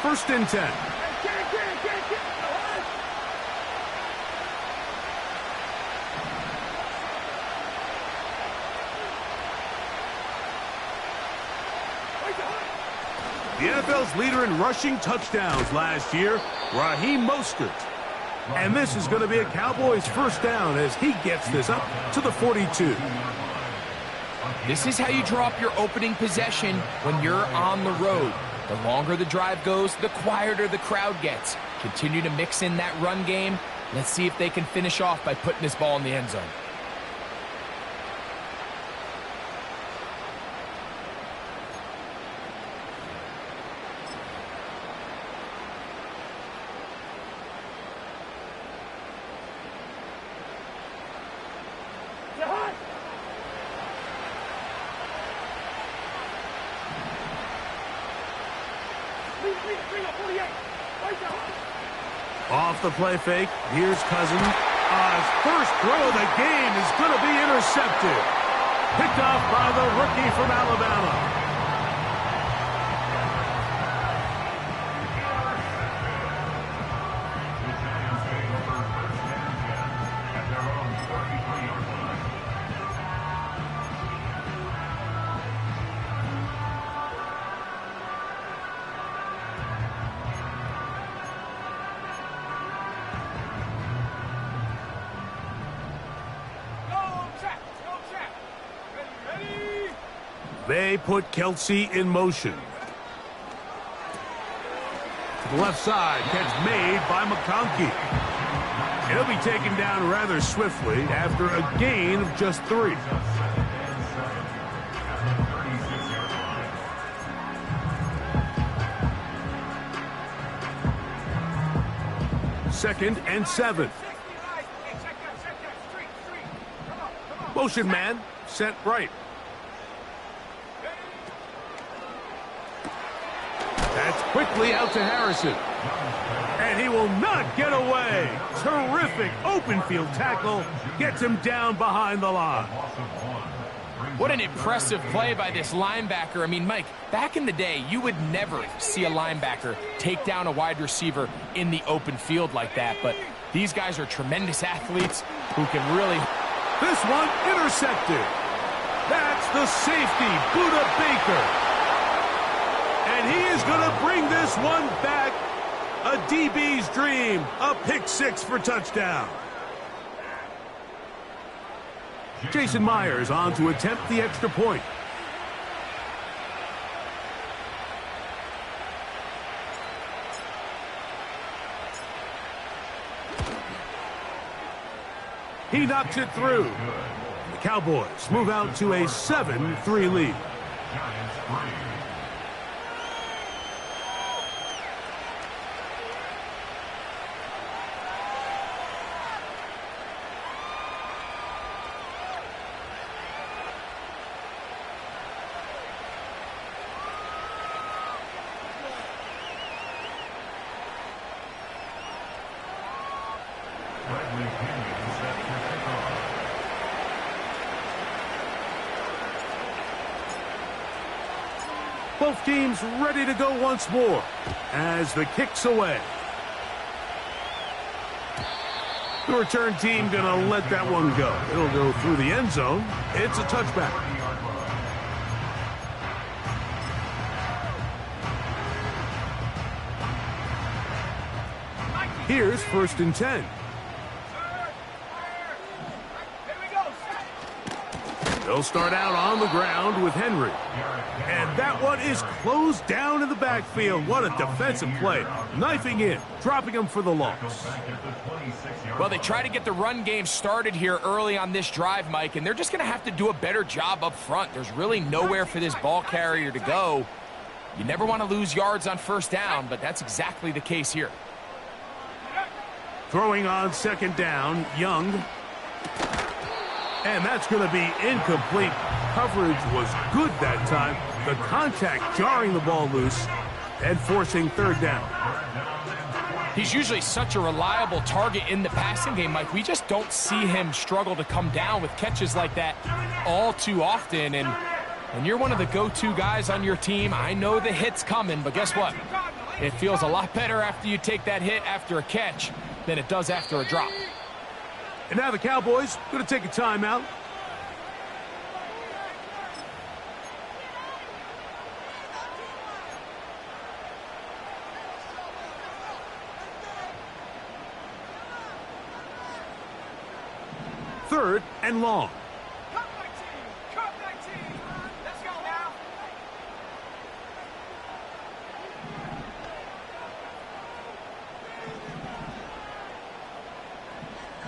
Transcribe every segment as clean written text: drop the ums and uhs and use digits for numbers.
first and 10. The NFL's leader in rushing touchdowns last year, Raheem Mostert. And this is going to be a Cowboys first down as he gets this up to the 42. This is how you draw up your opening possession when you're on the road. The longer the drive goes, the quieter the crowd gets. Continue to mix in that run game. Let's see if they can finish off by putting this ball in the end zone. Off the play fake, here's Cousins. His first throw of the game is going to be intercepted. Picked off by the rookie from Alabama. They put Kelsey in motion. To the left side, catch made by McConkey. He'll be taken down rather swiftly after a gain of just 3. Second and 7. Motion man, sent right. That's quickly out to Harrison. And he will not get away. Terrific open field tackle. Gets him down behind the line. What an impressive play by this linebacker. I mean, Mike, back in the day, you would never see a linebacker take down a wide receiver in the open field like that. But these guys are tremendous athletes who can really... This one intercepted. That's the safety, Buda Baker. And he is going to bring this one back. A DB's dream. A pick 6 for touchdown. Jason Myers on to attempt the extra point. He knocks it through. The Cowboys move out to a 7-3 lead. Both teams ready to go once more as the kick's away. The return team going to let that one go. It'll go through the end zone. It's a touchback. Here's first and 10. They'll start out on the ground with Henry. And that one is closed down in the backfield. What a defensive play. Knifing in, dropping him for the loss. Well, they try to get the run game started here early on this drive, Mike, and they're just going to have to do a better job up front. There's really nowhere for this ball carrier to go. You never want to lose yards on first down, but that's exactly the case here. Throwing on second down, Young. And that's going to be incomplete. Coverage was good that time. The contact jarring the ball loose and forcing third down. He's usually such a reliable target in the passing game, Mike. We just don't see him struggle to come down with catches like that all too often. And you're one of the go-to guys on your team. I know the hit's coming, but guess what? It feels a lot better after you take that hit after a catch than it does after a drop. And now the Cowboys going to take a timeout. Third and long. Cut 19. Let's go now.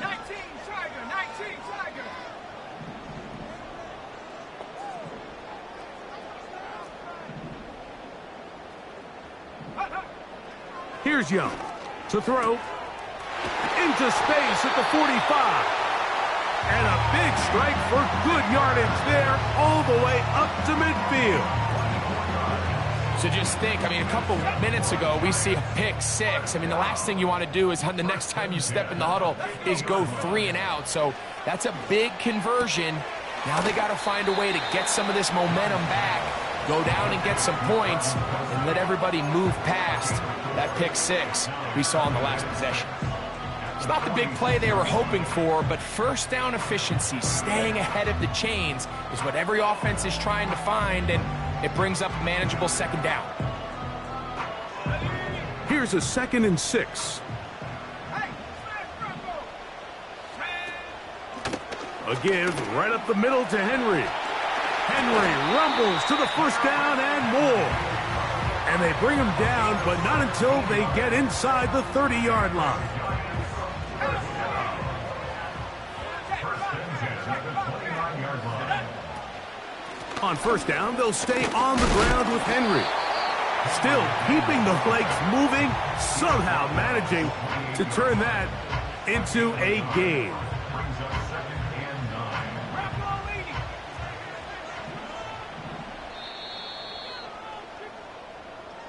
19 Tiger. Here's Young to throw into space at the 45. And a big strike for good yardage there all the way up to midfield. So just think, I mean, a couple minutes ago, we see a pick six. I mean, the last thing you want to do is the next time you step in the huddle is go 3 and out. So that's a big conversion. Now they got to find a way to get some of this momentum back, go down and get some points, and let everybody move past that pick six we saw in the last possession. It's not the big play they were hoping for, but first down efficiency, staying ahead of the chains, is what every offense is trying to find, and it brings up a manageable second down. Here's a 2nd and 6. A give right up the middle to Henry. Henry rumbles to the first down and more. And they bring him down, but not until they get inside the 30-yard line. On first down, they'll stay on the ground with Henry. Still keeping the legs moving, somehow managing to turn that into a gain.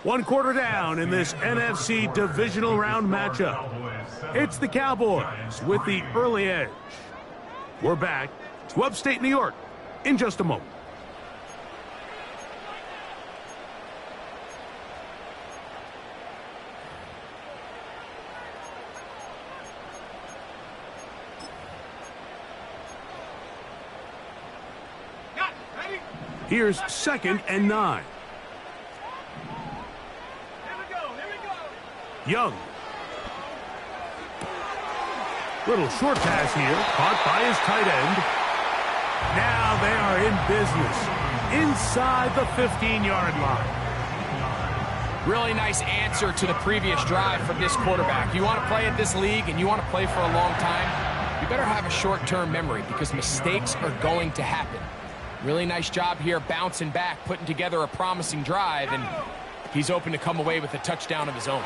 One quarter down in this NFC divisional round matchup. It's the Cowboys with the early edge. We're back to upstate New York in just a moment. Here's 2nd and 9. Here we go. Young. Little short pass here, caught by his tight end. Now they are in business inside the 15-yard line. Really nice answer to the previous drive from this quarterback. You want to play at this league and you want to play for a long time, you better have a short-term memory because mistakes are going to happen. Really nice job here bouncing back, putting together a promising drive, and he's open to come away with a touchdown of his own.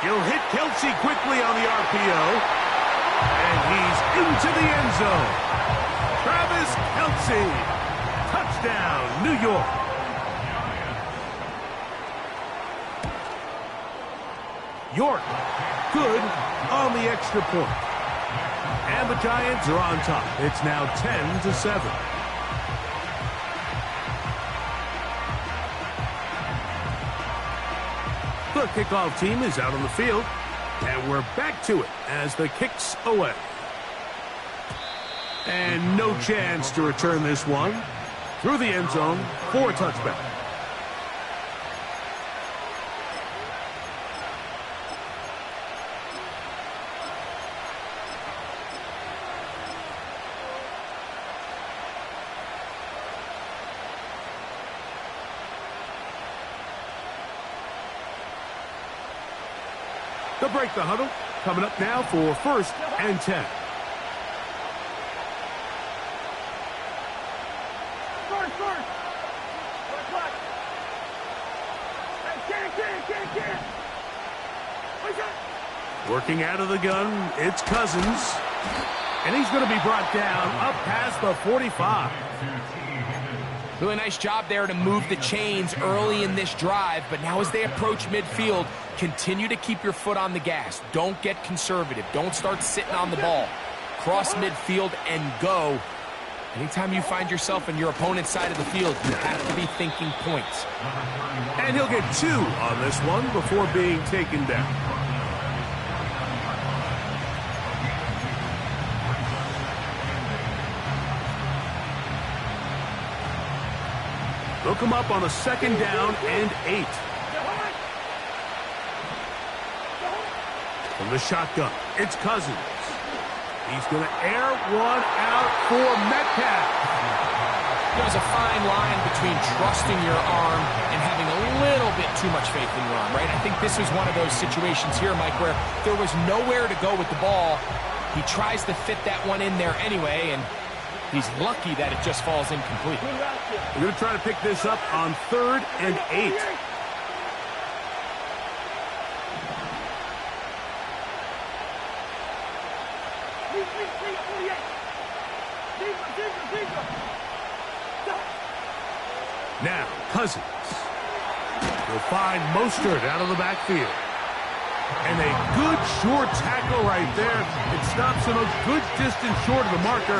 He'll hit Kelsey quickly on the RPO, and he's into the end zone. Travis Kelsey, touchdown, New York. York, good on the extra point. And the Giants are on top. It's now 10-7. The kickoff team is out on the field, and we're back to it as the kick's away. And no chance to return this one through the end zone for a touchback. They'll break the huddle. Coming up now for 1st and 10. Working out of the gun, it's Cousins. And he's going to be brought down up past the 45. Really nice job there to move the chains early in this drive, but now as they approach midfield, continue to keep your foot on the gas. Don't get conservative. Don't start sitting on the ball. Cross midfield and go. Anytime you find yourself in your opponent's side of the field, you have to be thinking points. And he'll get 2 on this one before being taken down. They'll come up on a 2nd down and 8. From the shotgun, it's Cousins. He's going to air one out for Metcalf. There's a fine line between trusting your arm and having a little bit too much faith in your arm, right? I think this is one of those situations here, Mike, where there was nowhere to go with the ball. He tries to fit that one in there anyway, and he's lucky that it just falls incomplete. We're going to try to pick this up on 3rd and 8. Now, Cousins. He'll find Mostert out of the backfield. And a good short tackle right there. It stops him a good distance short of the marker.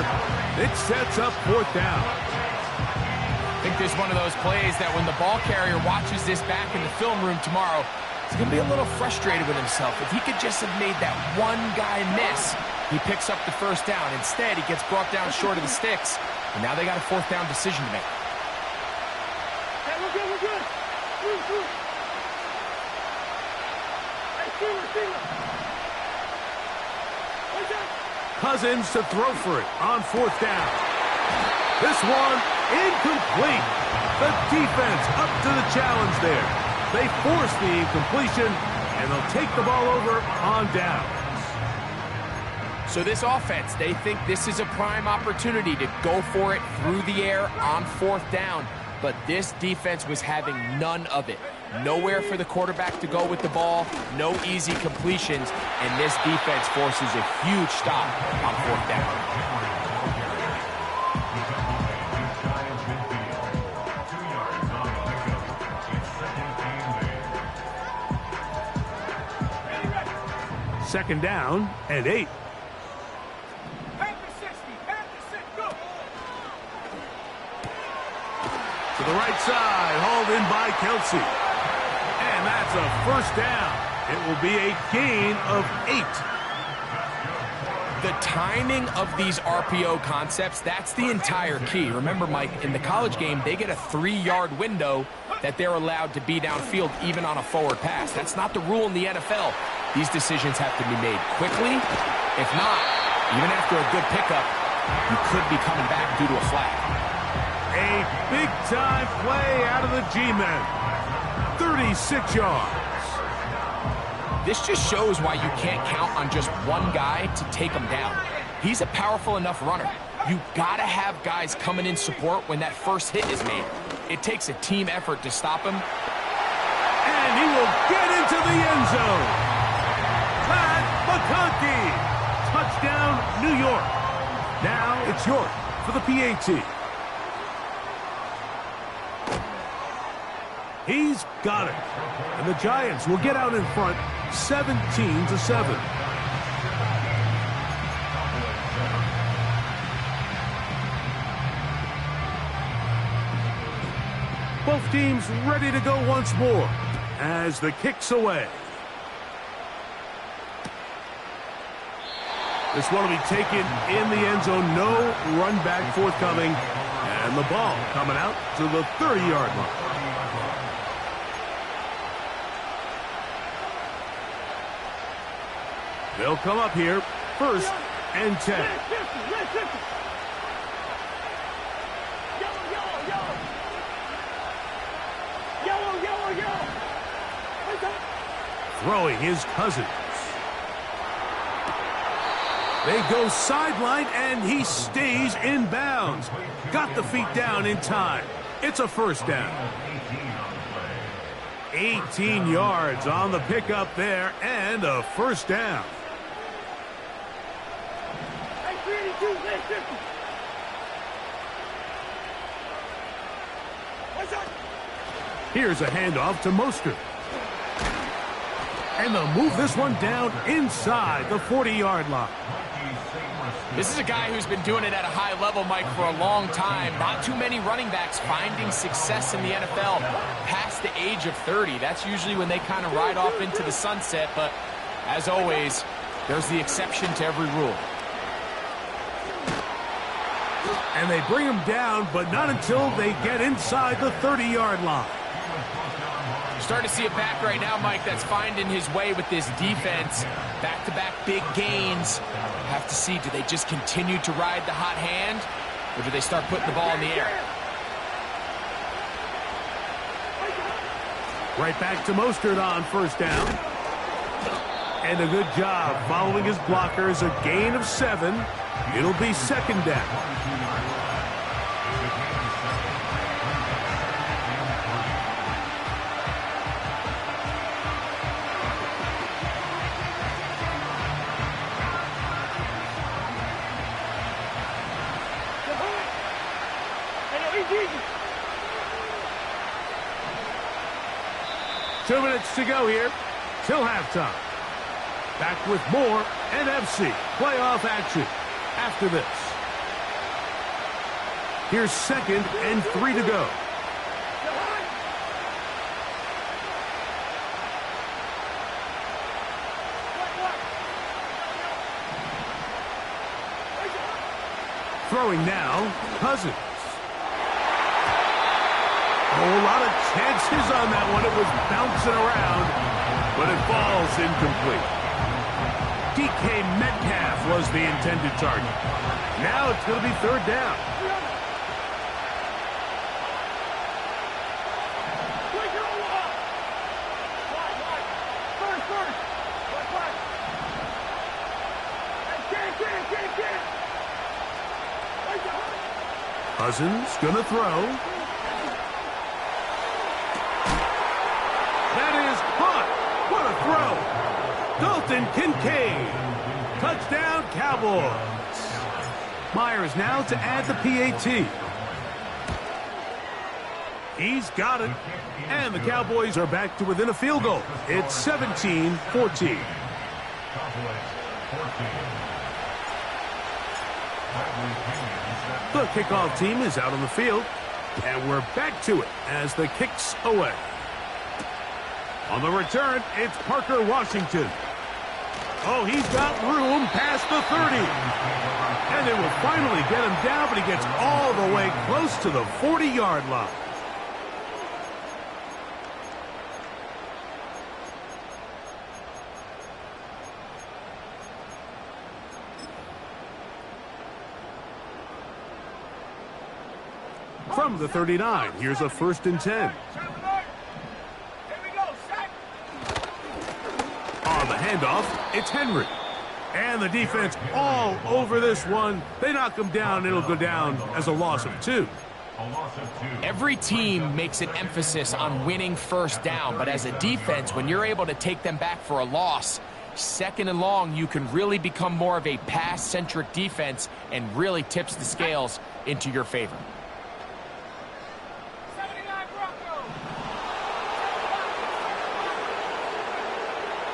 It sets up 4th down. I think there's one of those plays that when the ball carrier watches this back in the film room tomorrow, he's going to be a little frustrated with himself. If he could just have made that one guy miss, he picks up the 1st down. Instead, he gets brought down short of the sticks, and now they got a 4th down decision to make. Hey, we're good, we're good. Move. Cousins to throw for it on 4th down. This one incomplete. The defense up to the challenge there. They force the incompletion, and they'll take the ball over on downs. So this offense, they think this is a prime opportunity to go for it through the air on 4th down. But this defense was having none of it. Nowhere for the quarterback to go with the ball, no easy completions, and this defense forces a huge stop on 4th down. Second down and 8. To the right side, hauled in by Kelsey. And that's a 1st down. It will be a gain of 8. The timing of these RPO concepts, that's the entire key. Remember, Mike, in the college game, they get a 3-yard window that they're allowed to be downfield even on a forward pass. That's not the rule in the NFL. These decisions have to be made quickly. If not, even after a good pickup, you could be coming back due to a flag. A big-time play out of the G-men. 36 yards. This just shows why you can't count on just one guy to take him down. He's a powerful enough runner. You gotta have guys coming in support when that first hit is made. It takes a team effort to stop him. And he will get into the end zone. Pat McConkey. Touchdown, New York. Now it's York for the PAT. He's got it. And the Giants will get out in front 17-7. Both teams ready to go once more as the kick's away. This one will be taken in the end zone. No run back forthcoming. And the ball coming out to the 30-yard line. They'll come up here, 1st and 10. Throwing his Cousins. They go sideline, and he stays in bounds. Got the feet down in time. It's a 1st down. 18 yards on the pickup there, and a 1st down. Here's a handoff to Mostert. And they'll move this one down inside the 40-yard line. This is a guy who's been doing it at a high level, Mike, for a long time. Not too many running backs finding success in the NFL past the age of 30. That's usually when they kind of ride off into the sunset, but as always, there's the exception to every rule. And they bring him down, but not until they get inside the 30-yard line. Starting to see a back right now, Mike, that's finding his way with this defense. Back-to-back big gains. Have to see, do they just continue to ride the hot hand, or do they start putting the ball in the air? Right back to Mostert on first down. And a good job following his blockers. A gain of 7. It'll be second down. Two minutes to go here till halftime. Back with more NFC playoff action after this. Here's 2nd and 3 to go. Throwing now, Cousins. A lot of chances on that one. It was bouncing around, but it falls incomplete. DK Metcalf was the intended target. Now it's going to be third down. Cousins going to throw. What a throw. Dalton Kincaid. Touchdown, Cowboys. Myers now to add the PAT. He's got it. And the Cowboys are back to within a field goal. It's 17-14. The kickoff team is out on the field. And we're back to it as the kick's away. On the return, it's Parker Washington. Oh, he's got room past the 30. And they will finally get him down, but he gets all the way close to the 40-yard line. From the 39, here's a 1st and 10. On the handoff, it's Henry. And the defense all over this one. They knock him down. It'll go down as a loss of 2. Every team makes an emphasis on winning first down, but as a defense, when you're able to take them back for a loss, 2nd and long, you can really become more of a pass-centric defense and really tips the scales into your favor.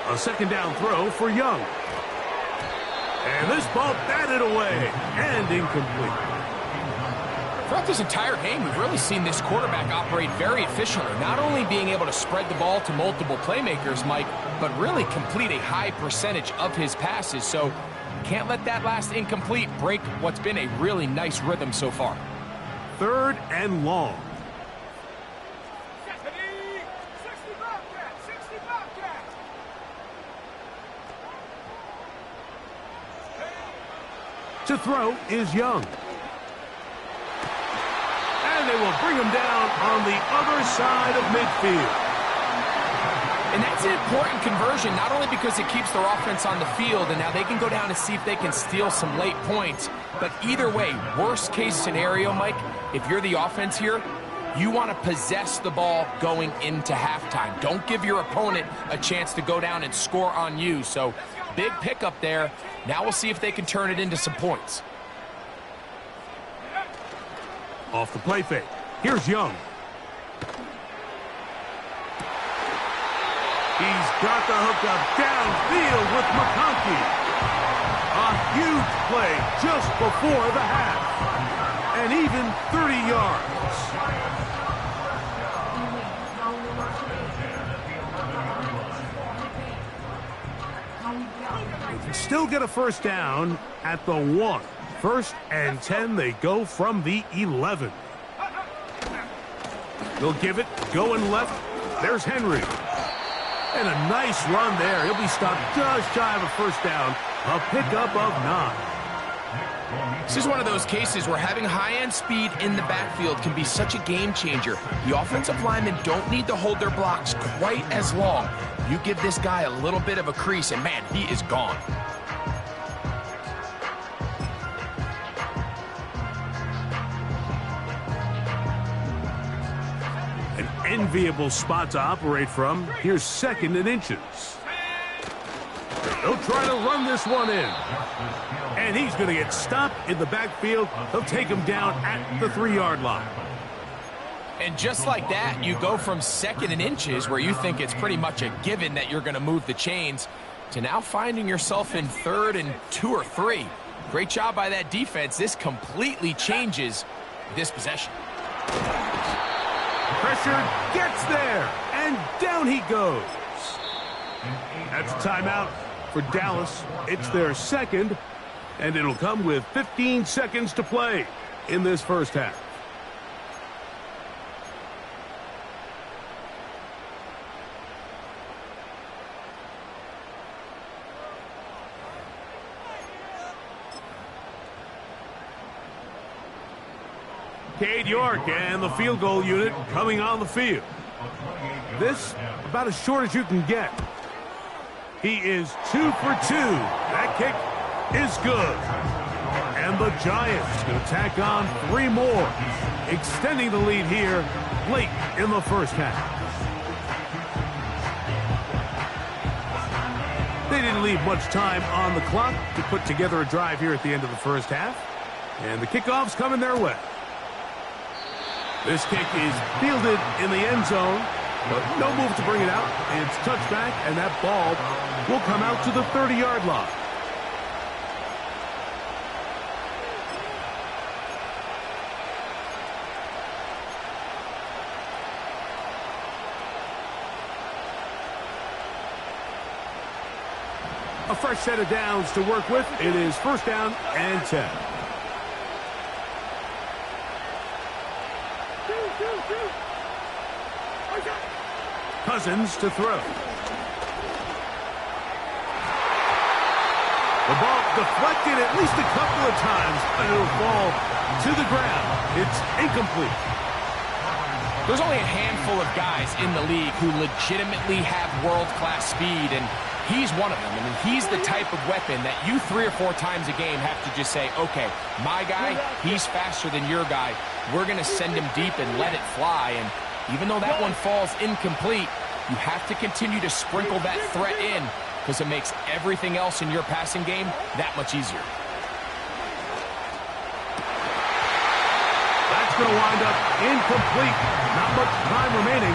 A 2nd down throw for Young. And this ball batted away and incomplete. Throughout this entire game, we've really seen this quarterback operate very efficiently, not only being able to spread the ball to multiple playmakers, Mike, but really complete a high percentage of his passes. So can't let that last incomplete break what's been a really nice rhythm so far. 3rd and long. To throw is Young. And they will bring him down on the other side of midfield. And that's an important conversion, not only because it keeps their offense on the field, and now they can go down and see if they can steal some late points. But either way, worst case scenario, Mike, if you're the offense here, you want to possess the ball going into halftime. Don't give your opponent a chance to go down and score on you. So big pickup there. Now we'll see if they can turn it into some points. Off the play fake. Here's Young. He's got the hookup downfield with McConkey. A Huge play just before the half. And even 30 yards. They can still get a first down at the 1. 1st and 10, they go from the 11. They'll give it, going left. There's Henry. And a nice run there. He'll be stopped just shy of a first down. A pickup of 9. This is one of those cases where having high-end speed in the backfield can be such a game changer. The offensive linemen don't need to hold their blocks quite as long. You give this guy a little bit of a crease, and man, he is gone. An enviable spot to operate from. Here's 2nd and inches. They'll try to run this one in. And he's going to get stopped in the backfield. They'll take him down at the 3-yard line. And just like that, you go from 2nd and inches, where you think it's pretty much a given that you're going to move the chains, to now finding yourself in 3rd and 2 or 3. Great job by that defense. This completely changes this possession. Pressure gets there, and down he goes. That's a timeout for Dallas. It's their 2nd, and it'll come with 15 seconds to play in this first half. Cade York and the field goal unit coming on the field. This about as short as you can get. He is 2 for 2. That kick is good. And the Giants going to tack on 3 more, extending the lead here late in the first half. They didn't leave much time on the clock to put together a drive here at the end of the first half. And the kickoff's coming their way. This kick is fielded in the end zone, but no move to bring it out. It's touchback, and that ball will come out to the 30-yard line. A fresh set of downs to work with. It is 1st down and 10. Cousins to throw. The ball deflected at least a couple of times, but it'll fall to the ground. It's incomplete. There's only a handful of guys in the league who legitimately have world-class speed, and he's one of them. I mean, he's the type of weapon that you 3 or 4 times a game have to just say, okay, my guy, he's faster than your guy. We're going to send him deep and let it fly. And even though that one falls incomplete, you have to continue to sprinkle that threat in, because it makes everything else in your passing game that much easier. That's going to wind up incomplete. Not much time remaining.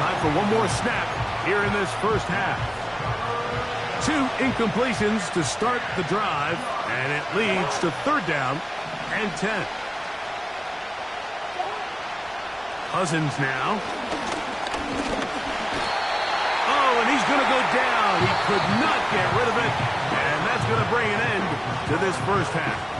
Time for one more snap here in this first half. 2 incompletions to start the drive, and it leads to 3rd down and 10. Cousins now. Oh, and he's going to go down. He could not get rid of it, and that's going to bring an end to this first half.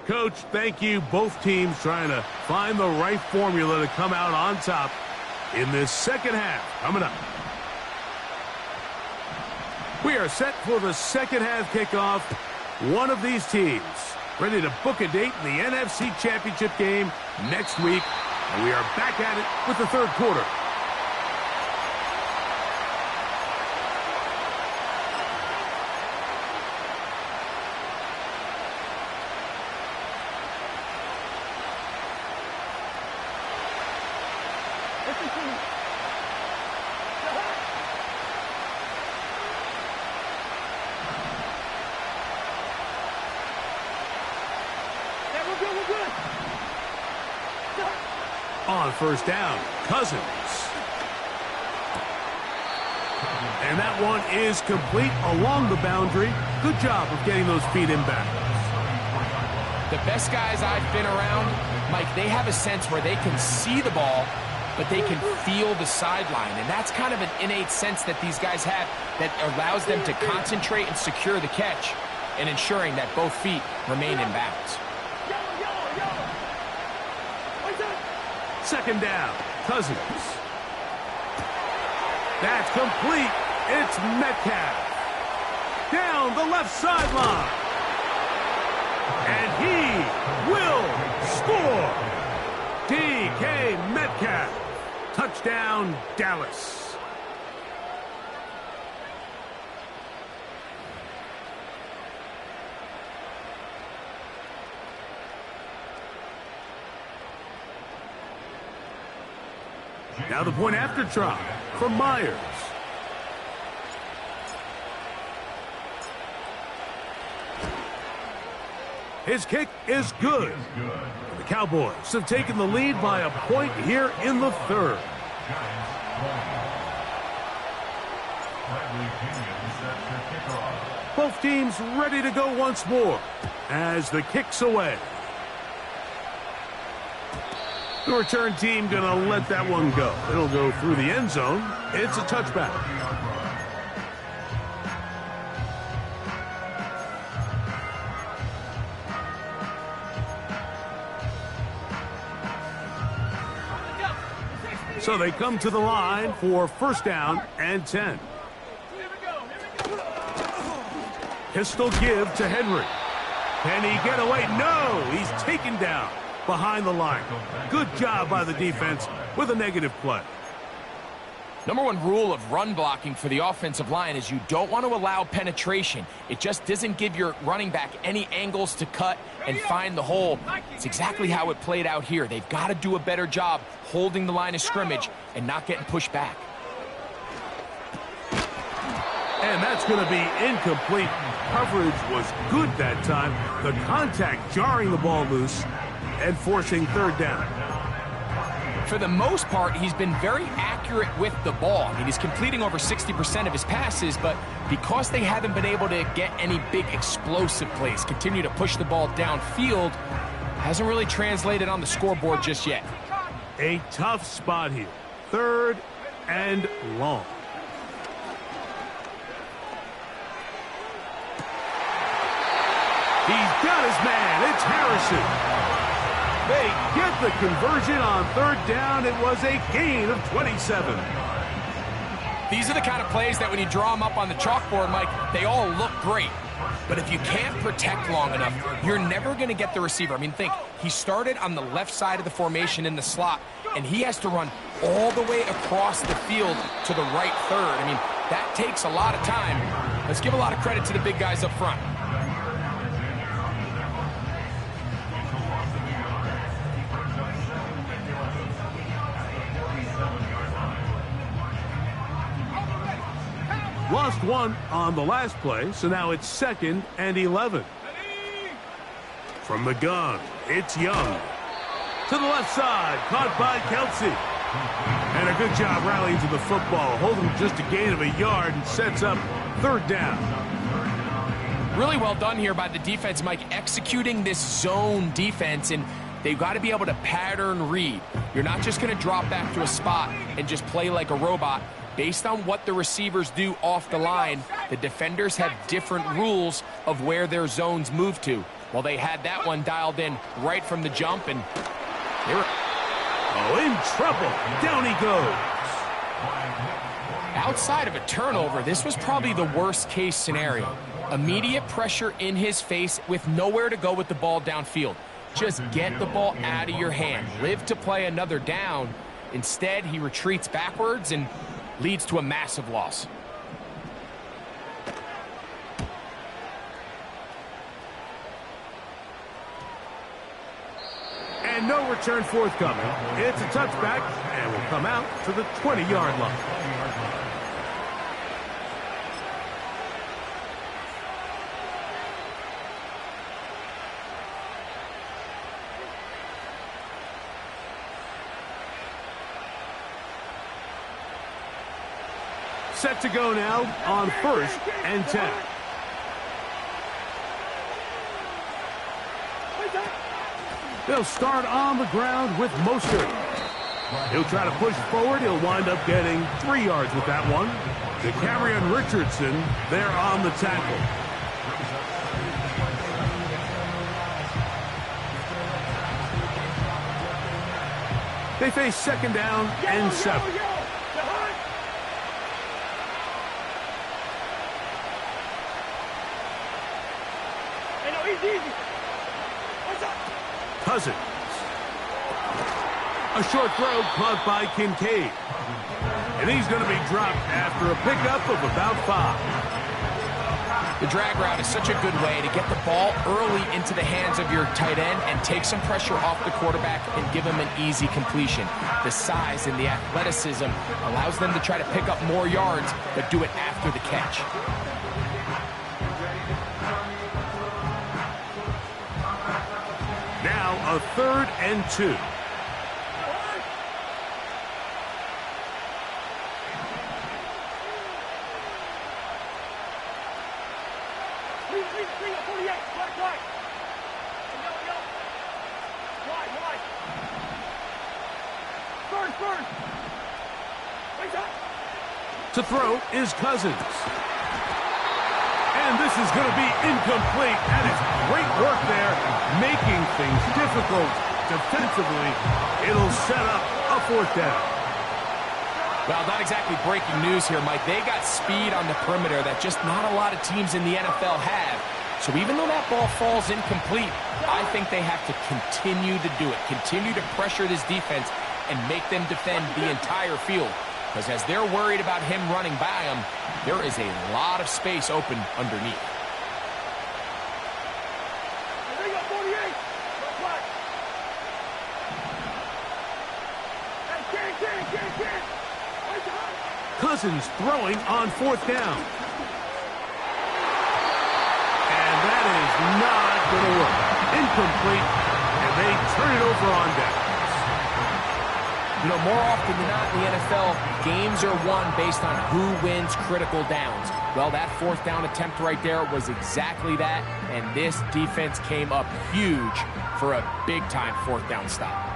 Coach, thank you. Both teams trying to find the right formula to come out on top in this second half. Coming up. We are set for the second half kickoff. One of these teams ready to book a date in the NFC Championship game next week. And we are back at it with the third quarter. Special teams. Yeah, we're good, we're good. On first down, Cousins. And that one is complete along the boundary. Good job of getting those feet in back. The best guys I've been around, Mike, they have a sense where they can see the ball, but they can feel the sideline. And that's kind of an innate sense that these guys have that allows them to concentrate and secure the catch and ensuring that both feet remain in bounds. Second down, Cousins. That's complete. It's Metcalf. Down the left sideline. And he will score. DK Metcalf. Touchdown, Dallas. Now the point after try from Myers. His kick is good. The Cowboys have taken the lead by a point here in the third. Both teams ready to go once more as the kick's away. The return team going to let that one go. It'll go through the end zone. It's a touchback. So they come to the line for first down and 10. Pistol give to Henry. Can he get away? No, he's taken down behind the line. Good job by the defense with a negative play. Number one rule of run blocking for the offensive line is you don't want to allow penetration. It just doesn't give your running back any angles to cut and find the hole. It's exactly how it played out here. They've got to do a better job holding the line of scrimmage and not getting pushed back. And that's going to be incomplete. Coverage was good that time. The contact jarring the ball loose and forcing third down. For the most part, he's been very accurate with the ball. I mean, he's completing over 60% of his passes, but because they haven't been able to get any big explosive plays, continue to push the ball downfield, hasn't really translated on the scoreboard just yet. A tough spot here. Third and long. He's got his man. It's Harrison. They get the conversion on third down. It was a gain of 27. These are the kind of plays that when you draw them up on the chalkboard, Mike, they all look great. But if you can't protect long enough, you're never going to get the receiver. I mean, think, he started on the left side of the formation in the slot, and he has to run all the way across the field to the right third. I mean, that takes a lot of time. Let's give a lot of credit to the big guys up front. Lost one on the last play, so now it's 2nd and 11. From the gun, it's Young. To the left side, caught by Kelsey. And a good job rallying to the football, holding just a gain of a yard and sets up third down. Really well done here by the defense, Mike, executing this zone defense, and they've got to be able to pattern read. You're not just going to drop back to a spot and just play like a robot. Based on what the receivers do off the line, the defenders have different rules of where their zones move to. Well, they had that one dialed in right from the jump, and they were in trouble. Down he goes. Outside of a turnover, this was probably the worst case scenario. Immediate pressure in his face with nowhere to go with the ball downfield. Just get the ball out of your hand. Live to play another down. Instead, he retreats backwards and leads to a massive loss. And no return forthcoming. It's a touchback and will come out to the 20-yard line. Set to go now on 1st and 10. They'll start on the ground with Mostert. He'll try to push forward. He'll wind up getting 3 yards with that one. The carry on Richardson there on the tackle. They face 2nd down and 7. Cousins. A short throw caught by Kincaid. And he's going to be dropped after a pickup of about 5. The drag route is such a good way to get the ball early into the hands of your tight end and take some pressure off the quarterback and give him an easy completion. The size and the athleticism allows them to try to pick up more yards, but do it after the catch. Now a 3rd and 2. To throw is Cousins. And this is going to be incomplete. That is great work there, making things difficult defensively. It'll set up a 4th down. Well, not exactly breaking news here, Mike. They got speed on the perimeter that just not a lot of teams in the NFL have. So even though that ball falls incomplete, I think they have to continue to do it, continue to pressure this defense and make them defend the entire field. Because as they're worried about him running by them, there is a lot of space open underneath. Cousins throwing on 4th down. And that is not going to work. Incomplete, and they turn it over on downs. You know, more often than not in the NFL, games are won based on who wins critical downs. Well, that 4th down attempt right there was exactly that, and this defense came up huge for a big-time 4th down stop.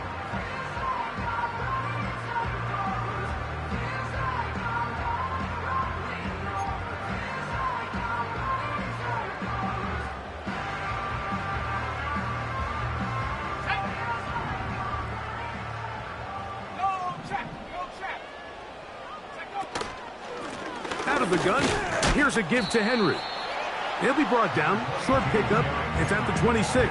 Out of the gun, here's a give to Henry. He'll be brought down. Short pickup. It's at the 26.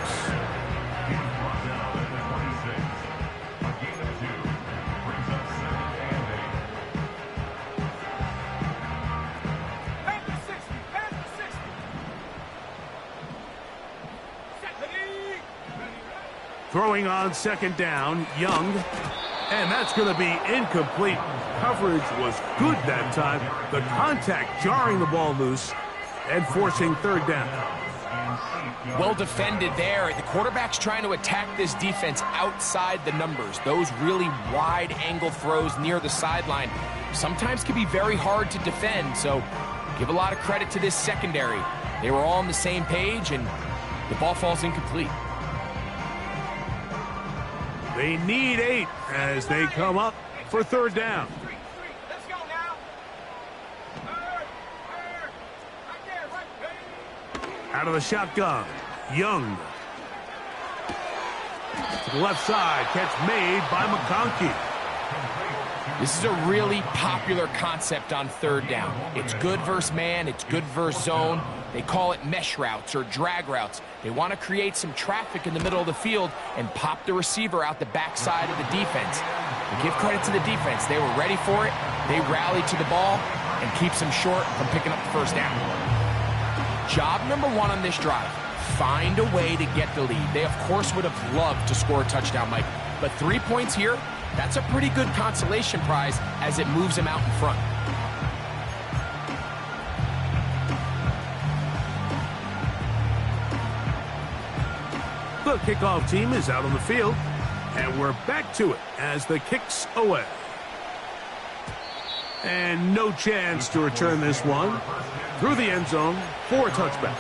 Throwing on 2nd down, Young. And that's going to be incomplete. Coverage was good that time. The contact jarring the ball loose and forcing 3rd down. Well defended there. The quarterback's trying to attack this defense outside the numbers. Those really wide angle throws near the sideline sometimes can be very hard to defend. So give a lot of credit to this secondary. They were all on the same page and the ball falls incomplete. They need 8 as they come up for 3rd down. Let's go now. Out of the shotgun, Young. To the left side, catch made by McConkey. This is a really popular concept on 3rd down. It's good versus man, it's good versus zone. They call it mesh routes or drag routes. They want to create some traffic in the middle of the field and pop the receiver out the backside of the defense. And give credit to the defense. They were ready for it. They rallied to the ball and keeps them short from picking up the 1st down. Job number 1 on this drive, find a way to get the lead. They, of course, would have loved to score a touchdown, Mike. But 3 points here, that's a pretty good consolation prize as it moves them out in front. The kickoff team is out on the field, and we're back to it as the kick's away. And no chance to return this one through the end zone for a touchback.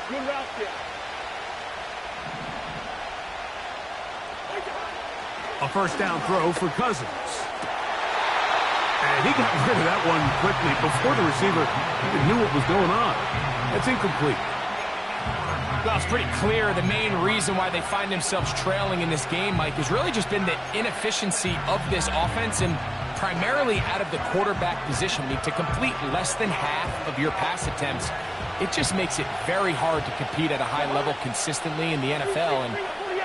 Good route kick. A first down throw for Cousins. And he got rid of that one quickly before the receiver even knew what was going on. That's incomplete. Well, it's pretty clear the main reason why they find themselves trailing in this game, Mike, has really just been the inefficiency of this offense and primarily out of the quarterback position. I mean, to complete less than half of your pass attempts, it just makes it very hard to compete at a high level consistently in the NFL. And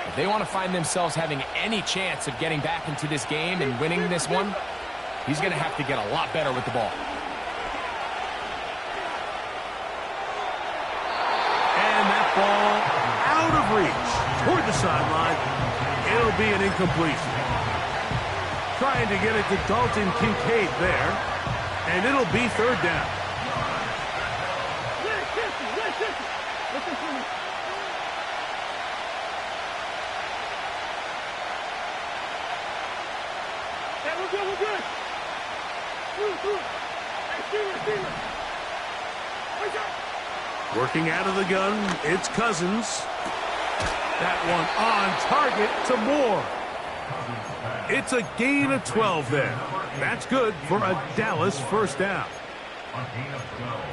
if they want to find themselves having any chance of getting back into this game and winning this one, he's going to have to get a lot better with the ball. And that ball out of reach toward the sideline. It'll be an incompletion. Trying to get it to Dalton Kincaid there, and it'll be third down. Listen to me. Hey, we're good, we're good. Through. Hey, Steamer. What's up? Working out of the gun, it's Cousins. That one on target to Moore. It's a gain of 12 there. That's good for a Dallas first down.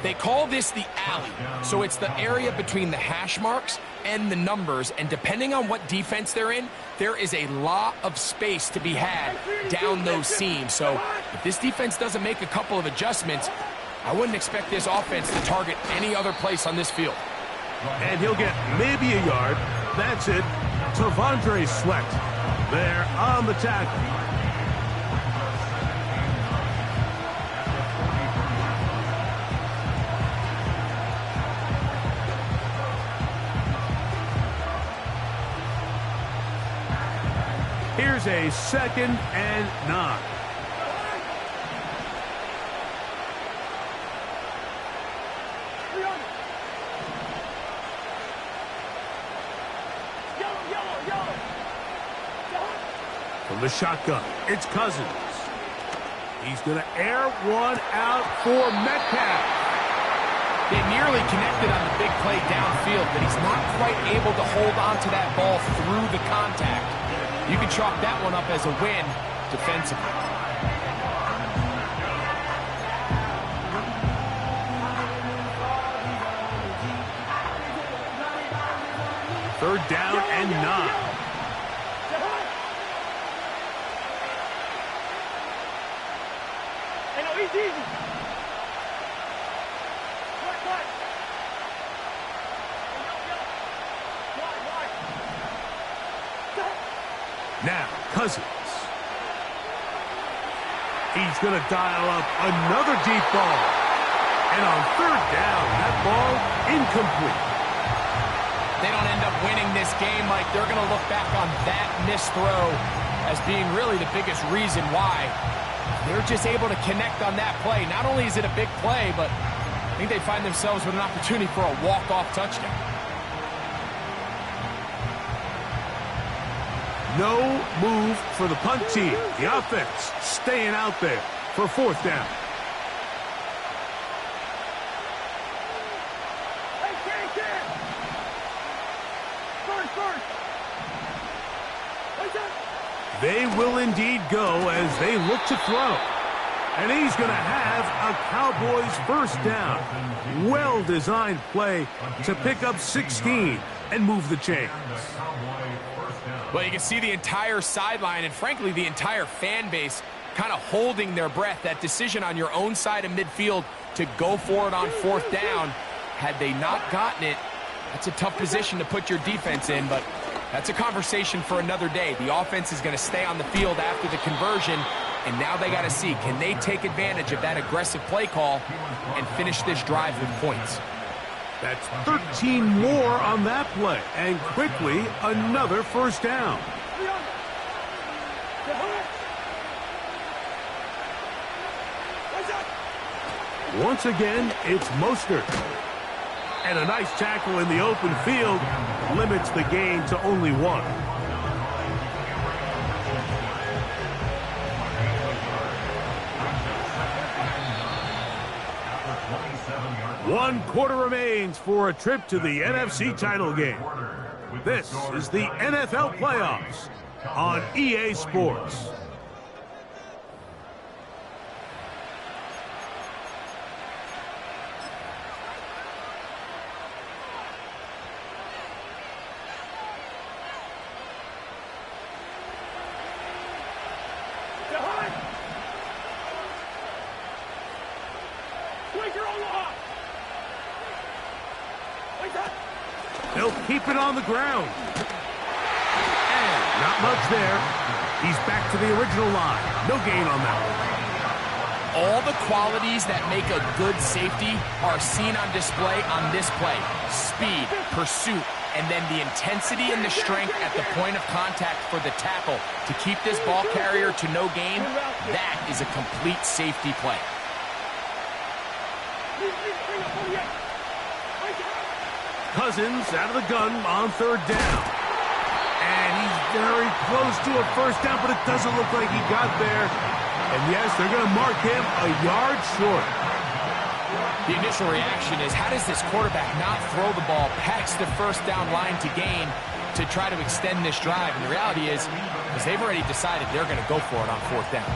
They call this the alley, so it's the area between the hash marks and the numbers, and depending on what defense they're in, there is a lot of space to be had down those seams. So if this defense doesn't make a couple of adjustments, I wouldn't expect this offense to target any other place on this field. And he'll get maybe a yard. That's it. Tavondre Sweat there on the tackle. Here's a 2nd and 9. From the shotgun, it's Cousins. He's going to air one out for Metcalf. They nearly connected on the big play downfield, but he's not quite able to hold on to that ball through the contact. You can chalk that one up as a win defensively. Third down and 9. Easy. Now, Cousins. He's going to dial up another deep ball. And on third down, that ball incomplete. They don't end up winning this game, Mike. They're going to look back on that missed throw as being really the biggest reason why. They're just able to connect on that play. Not only is it a big play, but I think they find themselves with an opportunity for a walk-off touchdown. No move for the punt team. The offense staying out there for fourth down. They will indeed go as they look to throw. And he's going to have a Cowboys first down. Well-designed play to pick up 16 and move the chains. Well, you can see the entire sideline and, frankly, the entire fan base kind of holding their breath. That decision on your own side of midfield to go for it on 4th down, had they not gotten it, that's a tough position to put your defense in, but that's a conversation for another day. The offense is going to stay on the field after the conversion, and now they got to see, can they take advantage of that aggressive play call and finish this drive with points? That's 13 more on that play, and quickly another 1st down. Once again, it's Mostert. And a nice tackle in the open field limits the gain to only 1. One quarter remains for a trip to the NFC title game. This is the NFL playoffs on EA Sports. They'll keep it on the ground. And not much there. He's back to the original line. No gain on that one. All the qualities that make a good safety are seen on display on this play. Speed, pursuit, and then the intensity and the strength at the point of contact for the tackle to keep this ball carrier to no gain. That is a complete safety play. Cousins out of the gun on 3rd down. And he's very close to a 1st down, but it doesn't look like he got there. And yes, they're going to mark him a yard short. The initial reaction is, how does this quarterback not throw the ball past the 1st down line to gain to try to extend this drive? And the reality is, because they've already decided they're going to go for it on 4th down.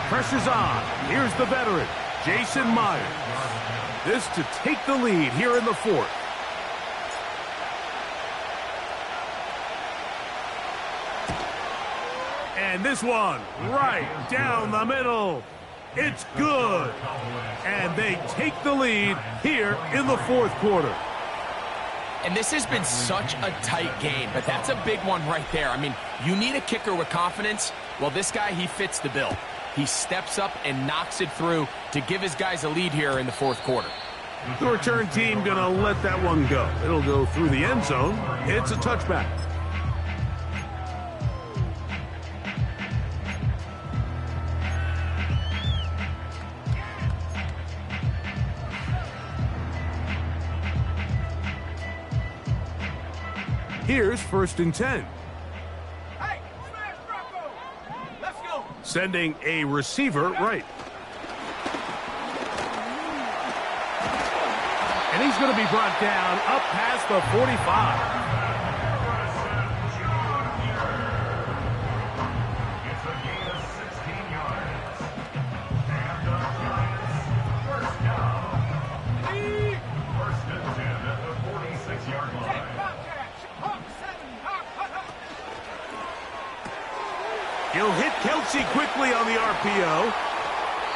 Pressure's on. Here's the veteran, Jason Myers. This to take the lead here in the 4th. And this one right down the middle. It's good. And they take the lead here in the 4th quarter. And this has been such a tight game, but that's a big one right there. I mean, you need a kicker with confidence. Well, this guy, he fits the bill. He steps up and knocks it through to give his guys a lead here in the 4th quarter. The return team going to let that one go. It'll go through the end zone. It's a touchback. Here's 1st and 10. Hey, smash Rocco! Let's go! Sending a receiver right. And he's going to be brought down up past the 45. It's a gain of 16 yards. And the Giants, 1st down. 1st and 10 at the 46-yard line. He'll hit Kelsey quickly on the RPO.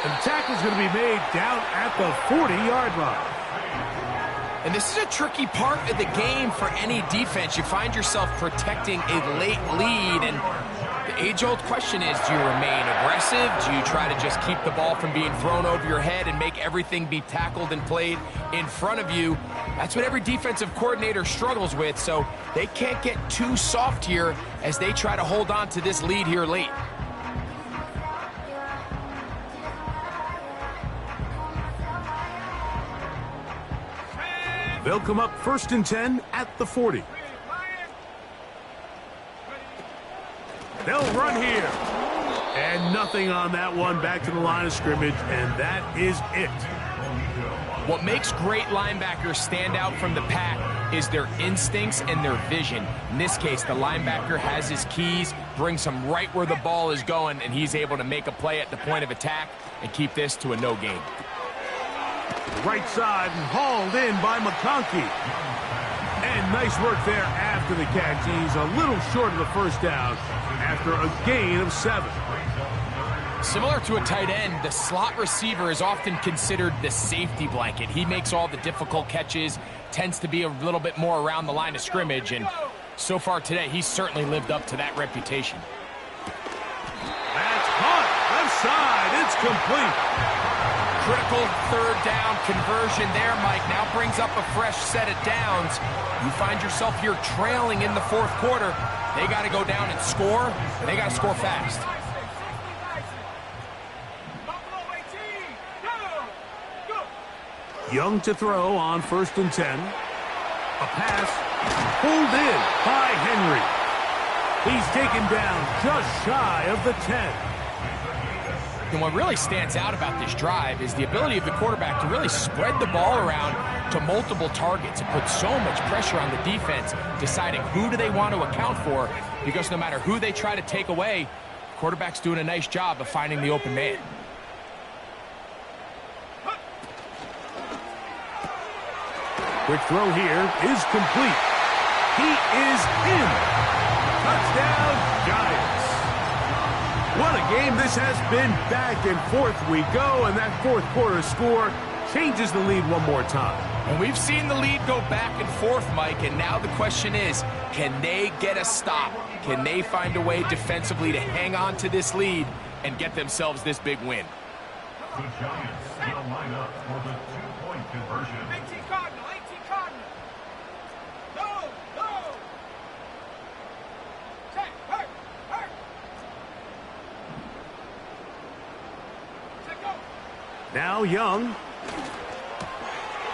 And the tackle's going to be made down at the 40-yard line. And this is a tricky part of the game for any defense. You find yourself protecting a late lead, and the age-old question is, do you remain aggressive? Do you try to just keep the ball from being thrown over your head and make everything be tackled and played in front of you? That's what every defensive coordinator struggles with, so they can't get too soft here as they try to hold on to this lead here late. They'll come up 1st and 10 at the 40. They'll run here. And nothing on that one, back to the line of scrimmage, and that is it. What makes great linebackers stand out from the pack is their instincts and their vision. In this case, the linebacker has his keys, brings him right where the ball is going, and he's able to make a play at the point of attack and keep this to a no gain. Right side and hauled in by McConkey. And nice work there after after the catch. He's a little short of the first down after a gain of 7. Similar to a tight end, the slot receiver is often considered the safety blanket. He makes all the difficult catches, tends to be a little bit more around the line of scrimmage, and so far today, he's certainly lived up to that reputation. That's caught. Left side. It's complete. Critical third down conversion there, Mike. Now brings up a fresh set of downs. You find yourself here trailing in the fourth quarter. They got to go down and score, and they got to score fast. Young to throw on 1st and 10. A pass pulled in by Henry. He's taken down just shy of the 10. And what really stands out about this drive is the ability of the quarterback to really spread the ball around to multiple targets and put so much pressure on the defense, deciding who do they want to account for, because no matter who they try to take away, the quarterback's doing a nice job of finding the open man. Quick throw here is complete. He is in. Touchdown, Giants. What a game this has been. Back and forth we go, and that fourth quarter score changes the lead one more time. And we've seen the lead go back and forth, Mike, and now the question is, can they get a stop? Can they find a way defensively to hang on to this lead and get themselves this big win? The Giants will line up for the two-point conversion. 18 Cardinal, 18 Cardinal. Go, go. Check, hurt, hurt. Check, go. Now Young.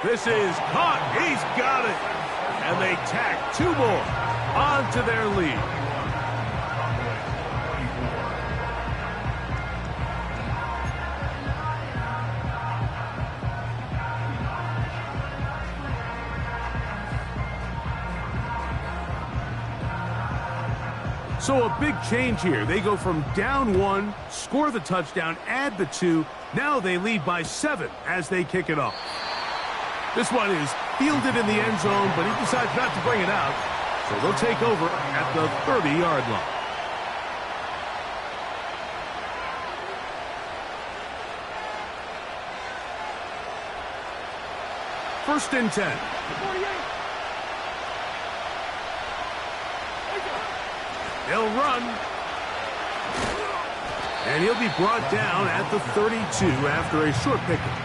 This is caught. He's got it. And they tack 2 more onto their lead. So a big change here. They go from down 1, score the touchdown, add the 2. Now they lead by 7 as they kick it off. This one is fielded in the end zone, but he decides not to bring it out. So they'll take over at the 30-yard line. First and 10. 48. They'll run. And he'll be brought down at the 32 after a short pickup.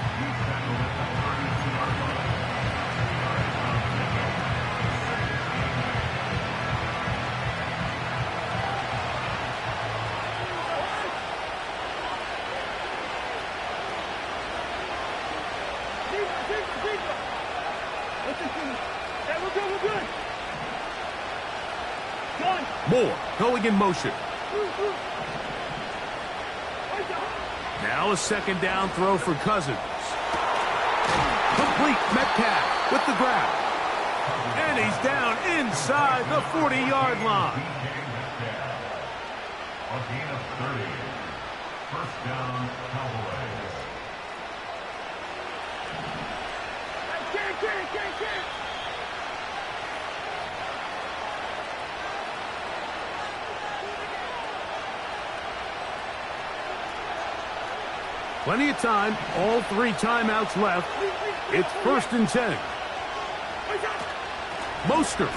Moore going in motion. Now a second down throw for Cousins. Complete. Metcalf with the grab. And he's down inside the 40-yard line. A gain of 30. First down, Cowboys. Plenty of time. All 3 timeouts left. It's first and 10. Mostert.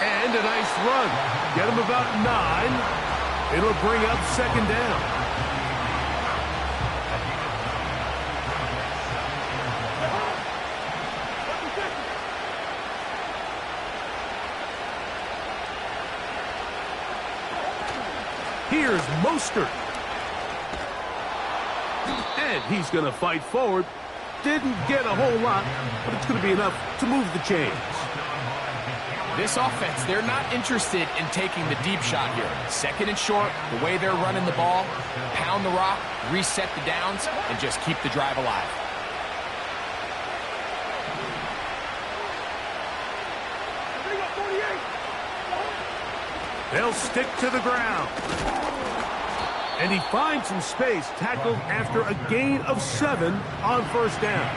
And a nice run. Get him about 9. It'll bring up second down. Here's Mostert. And he's going to fight forward. Didn't get a whole lot, but it's going to be enough to move the chains. This offense, they're not interested in taking the deep shot here. Second and short, the way they're running the ball, pound the rock, reset the downs, and just keep the drive alive. They'll stick to the ground. And he finds some space, tackled after a gain of 7 on first down.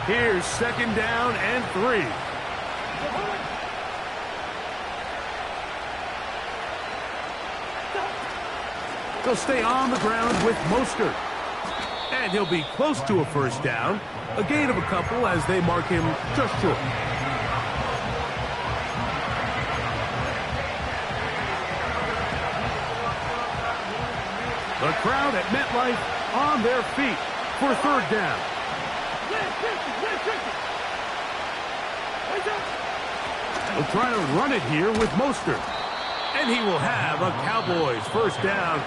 Here's 2nd down and 3. They'll stay on the ground with Mostert. And he'll be close to a 1st down. A gain of a couple as they mark him just short. The crowd at MetLife on their feet for 3rd down. They'll try to run it here with Mostert. And he will have a Cowboys 1st down.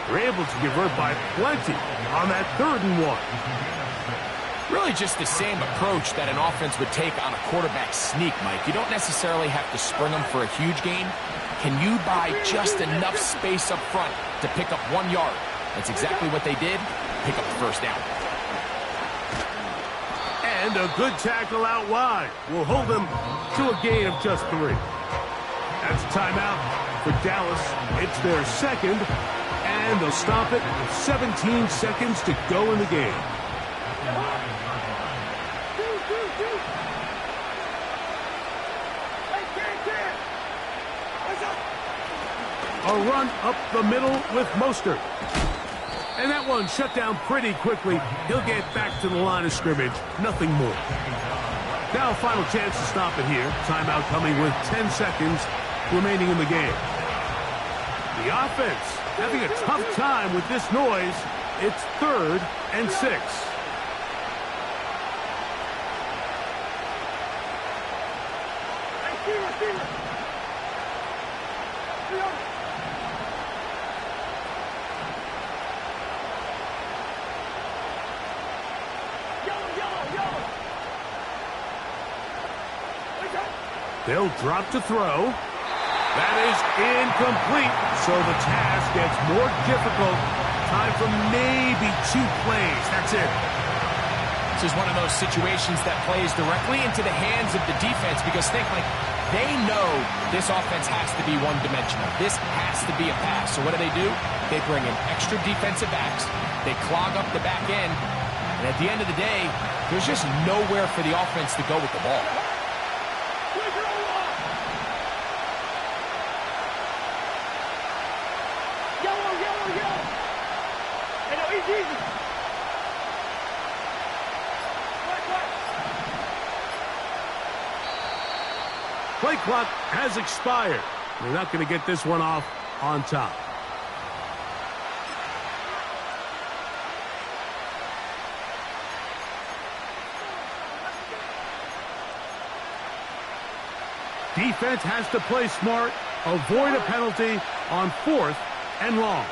They're able to convert by plenty on that 3rd and 1. Really just the same approach that an offense would take on a quarterback sneak, Mike. You don't necessarily have to spring them for a huge gain. Can you buy just enough space up front to pick up 1 yard? That's exactly what they did. Pick up the 1st down. And a good tackle out wide will hold them to a gain of just 3. That's a timeout for Dallas. It's their 2nd, and they'll stop it with 17 seconds to go in the game. A run up the middle with Mostert. And that one shut down pretty quickly. He'll get back to the line of scrimmage. Nothing more. Now a final chance to stop it here. Timeout coming with 10 seconds remaining in the game. The offense having a tough time with this noise. It's 3rd and 6. They'll drop to throw. That is incomplete, so the task gets more difficult. Time for maybe 2 plays. That's it. This is one of those situations that plays directly into the hands of the defense because think, like, they know this offense has to be one-dimensional. This has to be a pass. So what do? They bring in extra defensive backs. They clog up the back end. And at the end of the day, there's just nowhere for the offense to go with the ball. Play clock has expired. They're not going to get this one off on top. Defense has to play smart, avoid a penalty on 4th and long.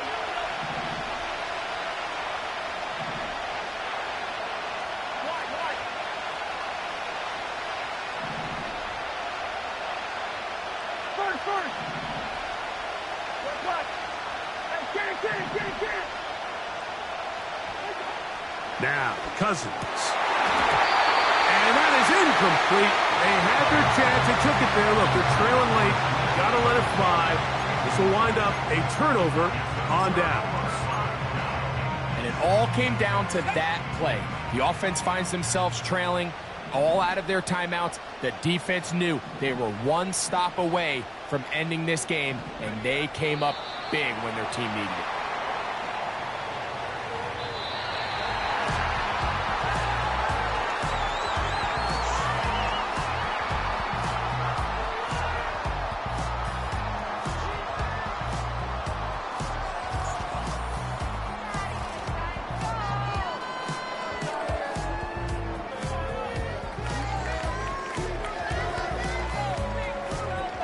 Now, Cousins. And that is incomplete. They had their chance. They took it there. Look, they're trailing late. Got to let it fly. This will wind up a turnover on downs. And it all came down to that play. The offense finds themselves trailing, all out of their timeouts. The defense knew they were 1 stop away from ending this game, and they came up big when their team needed it.